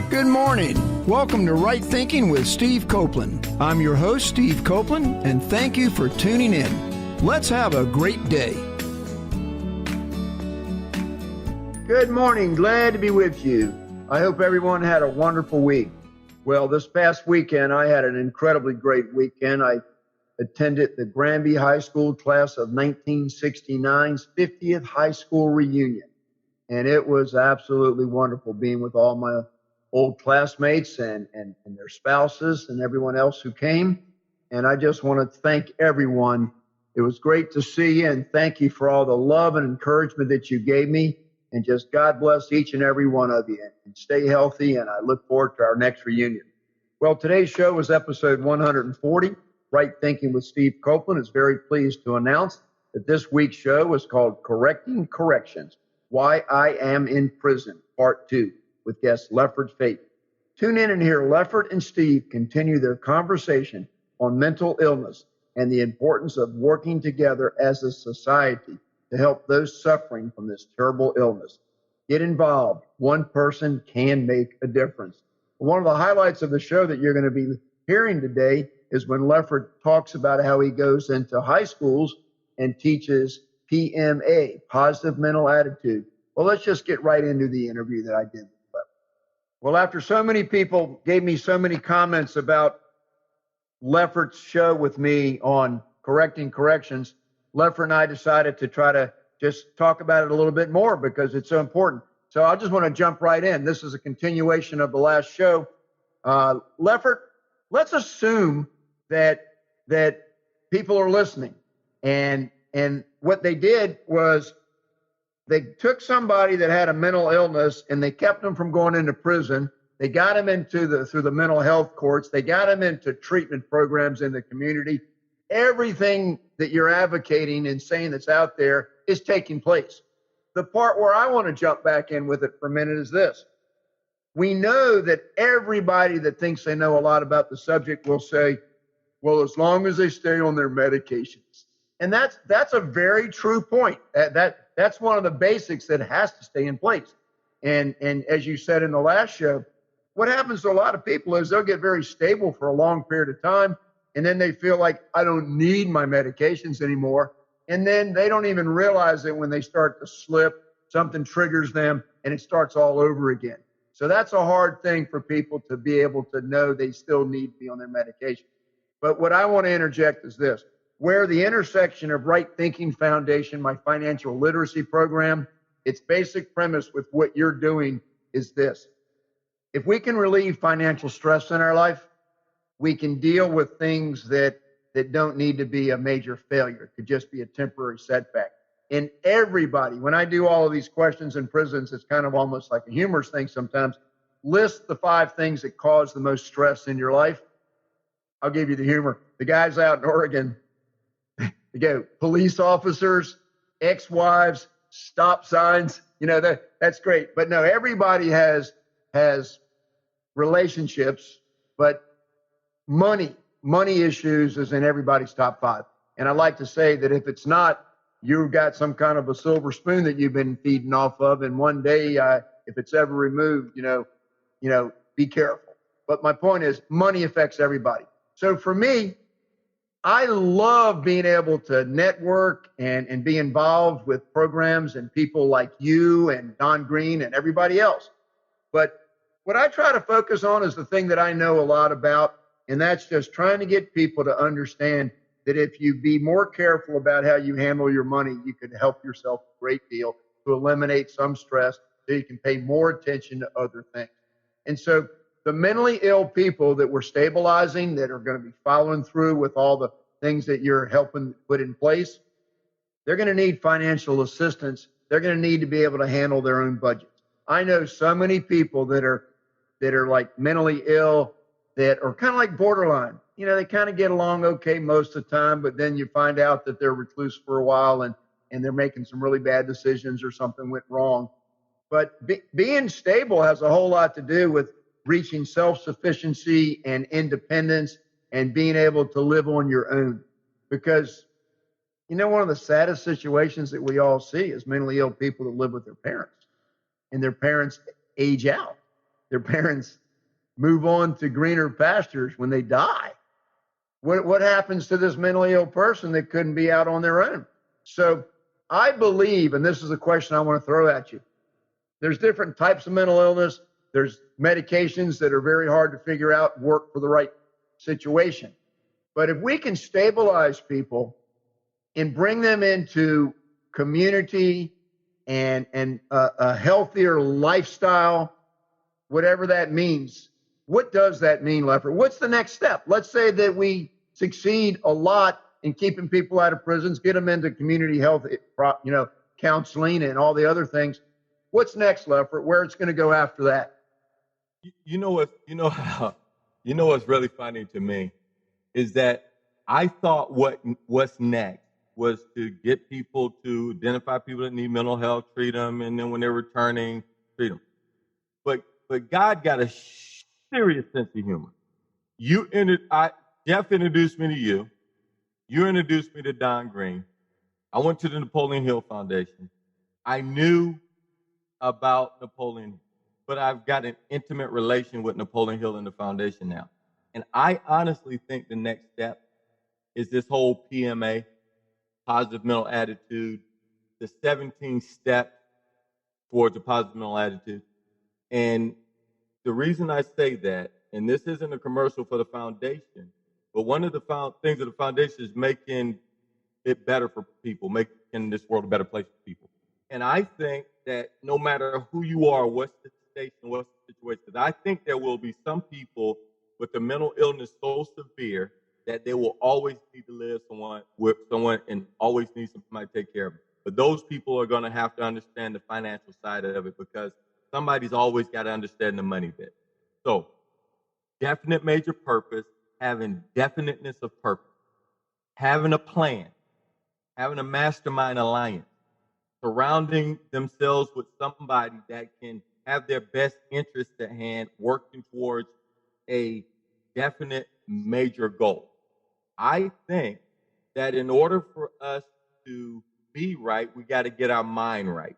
Good morning. Welcome to Right Thinking with Steve Copeland. I'm your host, Steve Copeland, and thank you for tuning in. Let's have a great day. Good morning. Glad to be with you. I hope everyone had a wonderful week. Well, this past weekend, I had an incredibly great weekend. I attended the Granby High School class of 1969's 50th high school reunion. And it was absolutely wonderful being with all my old classmates and their spouses and everyone else who came. And I just want to thank everyone. It was great to see you, and thank you for all the love and encouragement that you gave me. And just God bless each and every one of you, and stay healthy. And I look forward to our next reunion. Well, today's show was episode 140, Right Thinking with Steve Copeland. Is very pleased to announce that this week's show is called Correcting Corrections, Why I Am in Prison, Part 2, with guest Lefford Fate. Tune in and hear Lefford and Steve continue their conversation on mental illness and the importance of working together as a society to help those suffering from this terrible illness. Get involved. One person can make a difference. One of the highlights of the show that you're going to be hearing today is when Lefford talks about how he goes into high schools and teaches PMA, positive mental attitude. Well, let's just get right into the interview that I did with Lefford. Well, after so many people gave me so many comments about Lefford's show with me on correcting corrections, Lefford and I decided to try to just talk about it a little bit more because it's so important. So I just want to jump right in. This is a continuation of the last show. Lefford, let's assume that people are listening, and what they did was they took somebody that had a mental illness and they kept them from going into prison. They got them through the mental health courts. They got them into treatment programs in the community. Everything that you're advocating and saying that's out there is taking place. The part where I want to jump back in with it for a minute is this. We know that everybody that thinks they know a lot about the subject will say, well, as long as they stay on their medications. And that's a very true point. That's one of the basics that has to stay in place. And as you said in the last show, what happens to a lot of people is they'll get very stable for a long period of time, and then they feel like, I don't need my medications anymore. And then they don't even realize that when they start to slip, something triggers them and it starts all over again. So that's a hard thing for people to be able to know they still need to be on their medication. But what I want to interject is this. Where the intersection of Right Thinking Foundation, my financial literacy program, its basic premise with what you're doing is this. If we can relieve financial stress in our life, we can deal with things that don't need to be a major failure. It could just be a temporary setback. And everybody, when I do all of these questions in prisons, it's kind of almost like a humorous thing sometimes. List the 5 things that cause the most stress in your life. I'll give you the humor. The guys out in Oregon, they go police officers, ex-wives, stop signs. You know, that's great. But no, everybody has relationships, but money issues is in everybody's top 5. And I like to say that if it's not, you've got some kind of a silver spoon that you've been feeding off of. And one day, if it's ever removed, be careful. But my point is money affects everybody. So for me, I love being able to network and be involved with programs and people like you and Don Green and everybody else. But what I try to focus on is the thing that I know a lot about, and that's just trying to get people to understand that if you be more careful about how you handle your money, you could help yourself a great deal to eliminate some stress so you can pay more attention to other things. And so the mentally ill people that we're stabilizing, that are going to be following through with all the things that you're helping put in place, they're going to need financial assistance. They're going to need to be able to handle their own budgets. I know so many people that are like mentally ill that are kind of like borderline. You know, they kind of get along okay most of the time, but then you find out that they're recluse for a while and they're making some really bad decisions or something went wrong. But being stable has a whole lot to do with reaching self-sufficiency and independence and being able to live on your own. Because, one of the saddest situations that we all see is mentally ill people that live with their parents, and their parents age out. their parents move on to greener pastures when they die. What happens to this mentally ill person that couldn't be out on their own? So I believe, and this is a question I want to throw at you, there's different types of mental illness. There's medications that are very hard to figure out, work for the right situation. But if we can stabilize people and bring them into community and a healthier lifestyle, whatever that means, what does that mean, Lefford? What's the next step? Let's say that we succeed a lot in keeping people out of prisons, get them into community health, counseling and all the other things. What's next, Lefford? Where it's going to go after that? What's really funny to me is that I thought what's next was to get people to identify people that need mental health, treat them, and then when they're returning, treat them. But God got a serious sense of humor. Jeff introduced me to you. You introduced me to Don Green. I went to the Napoleon Hill Foundation. I knew about Napoleon, but I've got an intimate relation with Napoleon Hill and the foundation now. And I honestly think the next step is this whole PMA, positive mental attitude, the 17 steps towards a positive mental attitude. And the reason I say that, and this isn't a commercial for the foundation, but one of the things of the foundation is making it better for people, making this world a better place for people. And I think that no matter who you are, what's the station, what's the situation, I think there will be some people with a mental illness so severe that they will always need to live with someone and always need somebody to take care of them. But those people are going to have to understand the financial side of it because somebody's always got to understand the money bit. So, definite major purpose, having definiteness of purpose, having a plan, having a mastermind alliance, surrounding themselves with somebody that can have their best interests at hand, working towards a definite major goal. I think that in order for us to be right, we got to get our mind right.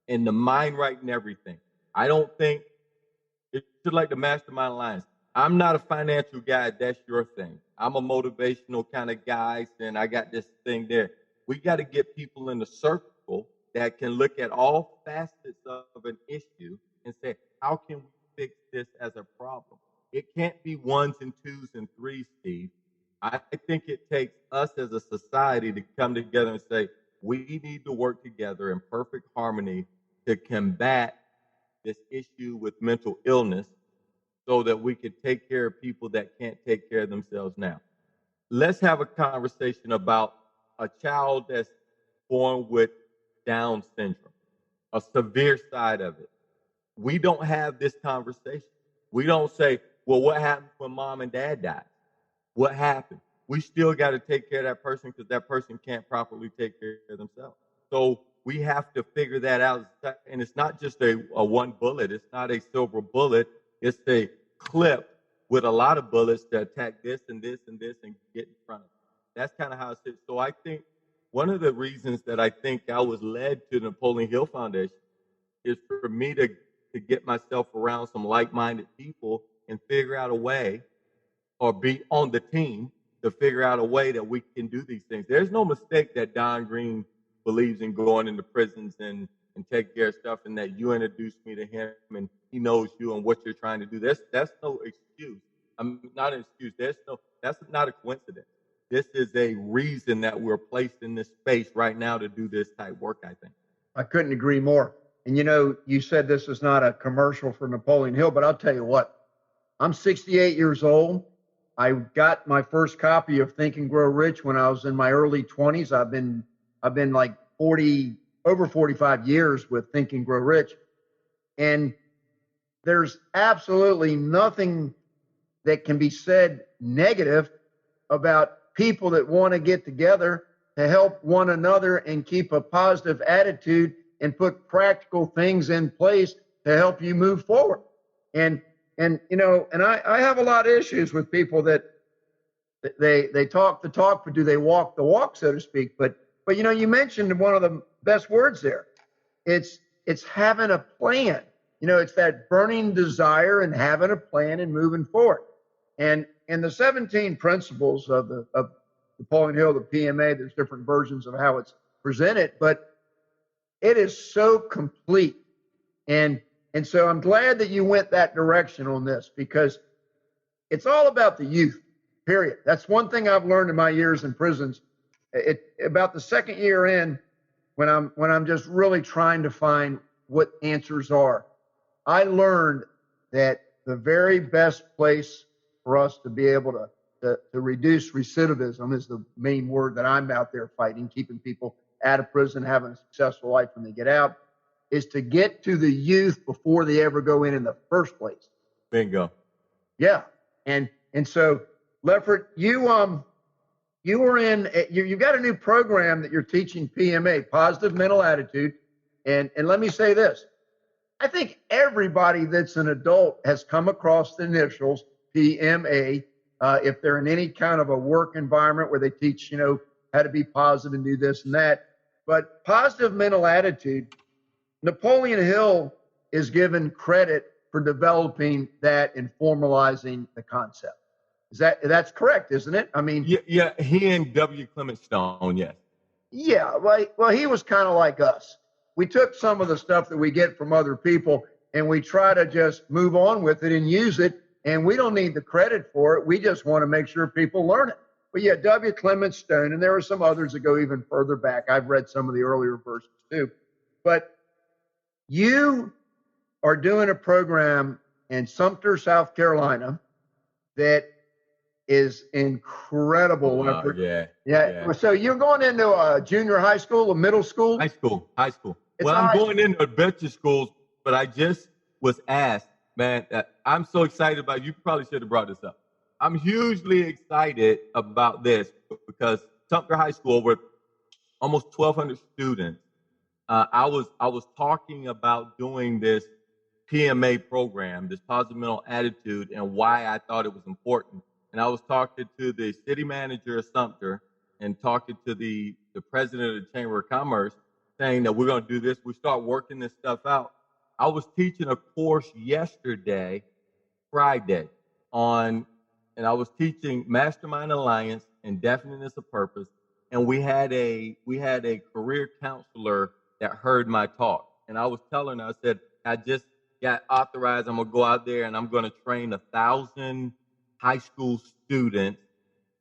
And the mind right in everything. I don't think it's just like the mastermind alliance. I'm not a financial guy. That's your thing. I'm a motivational kind of guy, and I got this thing there. We got to get people in the circle that can look at all facets of an issue and say, how can we fix this as a problem? It can't be ones and twos and threes, Steve. I think it takes us as a society to come together and say, we need to work together in perfect harmony to combat this issue with mental illness so that we can take care of people that can't take care of themselves now. Let's have a conversation about a child that's born with Down syndrome, a severe side of it. We don't have this conversation. We don't say, well, what happens when mom and dad die? What happened? We still got to take care of that person because that person can't properly take care of themselves. So we have to figure that out. And it's not just a one bullet. It's not a silver bullet. It's a clip with a lot of bullets to attack this and this and this and get in front of it. That's kind of how it sits. So I think one of the reasons that I think I was led to the Napoleon Hill Foundation is for me to get myself around some like-minded people and figure out a way or be on the team to figure out a way that we can do these things. There's no mistake that Don Green believes in going into prisons and take care of stuff, and that you introduced me to him and he knows you and what you're trying to do. That's no excuse. Not an excuse. That's not a coincidence. This is a reason that we're placed in this space right now to do this type work, I think. I couldn't agree more. And you said this is not a commercial for Napoleon Hill, but I'll tell you what, I'm 68 years old. I got my first copy of Think and Grow Rich when I was in my early 20s. I've been like over 45 years with Think and Grow Rich. And there's absolutely nothing that can be said negative about people that want to get together to help one another and keep a positive attitude and put practical things in place to help you move forward. And I have a lot of issues with people that they talk the talk, but do they walk the walk, so to speak? But you mentioned one of the best words there. It's having a plan. It's that burning desire and having a plan and moving forward. And the 17 principles of Napoleon Hill, the PMA, there's different versions of how it's presented, but it is so complete. And so I'm glad that you went that direction on this, because it's all about the youth, period. That's one thing I've learned in my years in prisons. About the second year in, when I'm just really trying to find what answers are, I learned that the very best place for us to be able to reduce recidivism is the main word that I'm out there fighting, keeping people out of prison, having a successful life when they get out, is to get to the youth before they ever go in the first place. Bingo. Yeah. And so, Lefford, you were you've got a new program that you're teaching, PMA, positive mental attitude. And let me say this. I think everybody that's an adult has come across the initials PMA, if they're in any kind of a work environment where they teach, how to be positive and do this and that. But positive mental attitude, Napoleon Hill is given credit for developing that and formalizing the concept. That's correct, isn't it? I mean, yeah, he and W. Clement Stone, yes. Yeah, well, he was kind of like us. We took some of the stuff that we get from other people and we try to just move on with it and use it. And we don't need the credit for it. We just want to make sure people learn it. But yeah, W. Clement Stone, and there are some others that go even further back. I've read some of the earlier versions too. But you are doing a program in Sumter, South Carolina that is incredible. Yeah. So you're going into a junior high school, a middle school? High school. I'm going into a bunch of schools, but I just was asked, man, I'm so excited about you. Probably should have brought this up. I'm hugely excited about this because Sumter High School, with almost 1,200 students, I was talking about doing this PMA program, this positive mental attitude, and why I thought it was important. And I was talking to the city manager of Sumter and talking to the president of the Chamber of Commerce, saying that we're going to do this. We start working this stuff out. I was teaching a course yesterday, Friday, and I was teaching Mastermind Alliance and Definiteness of Purpose. And we had a career counselor that heard my talk. And I was telling her, I said, I just got authorized. I'm going to go out there and I'm going to train 1,000 high school students.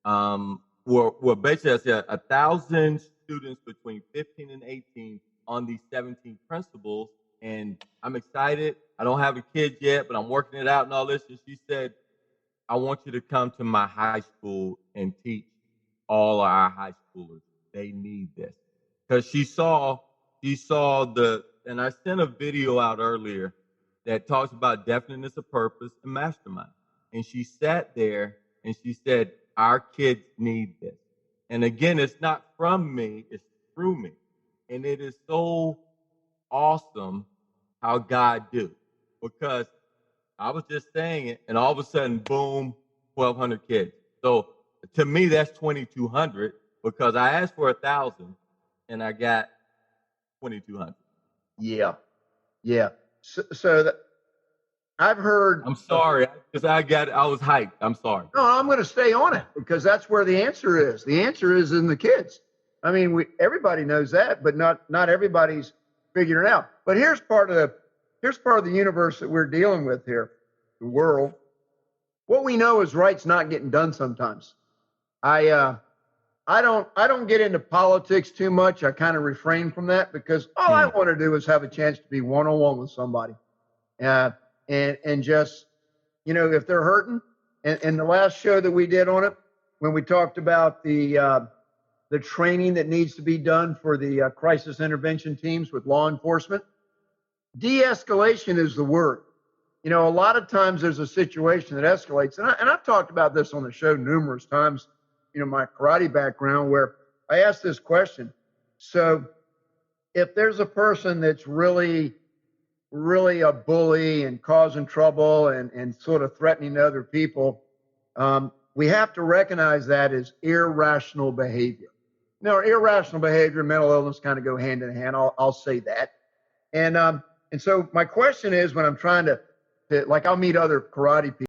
Well, basically, I said 1,000 students between 15 and 18 on these 17 principles. And I'm excited. I don't have a kid yet, but I'm working it out and all this. And she said, I want you to come to my high school and teach all our high schoolers. They need this. Because she saw and I sent a video out earlier that talks about definiteness of purpose and mastermind. And she sat there and she said, our kids need this. And again, it's not from me, it's through me. And it is so awesome how God do. Because I was just saying it, and all of a sudden, boom, 1,200 kids. So to me, that's 2,200 because I asked for 1,000 and I got 2,200. Yeah. So that I've heard. I'm sorry because I was hyped. I'm sorry. No, I'm going to stay on it because that's where the answer is. The answer is in the kids. I mean, everybody knows that, but not everybody's figuring it out. But here's part of the universe that we're dealing with here, the world. What we know is right's not getting done sometimes. I don't get into politics too much. I kind of refrain from that because all I want to do is have a chance to be one-on-one with somebody, and just, if they're hurting. And the last show that we did on it, when we talked about the training that needs to be done for the crisis intervention teams with law enforcement, de-escalation is the word. A lot of times there's a situation that escalates, and I've talked about this on the show numerous times. My karate background, where I asked this question. So if there's a person that's really, really a bully and causing trouble and sort of threatening other people, we have to recognize that as irrational behavior. Now, irrational behavior and mental illness kind of go hand in hand. I'll say that. And And so my question is, when I'm trying to like, I'll meet other karate people.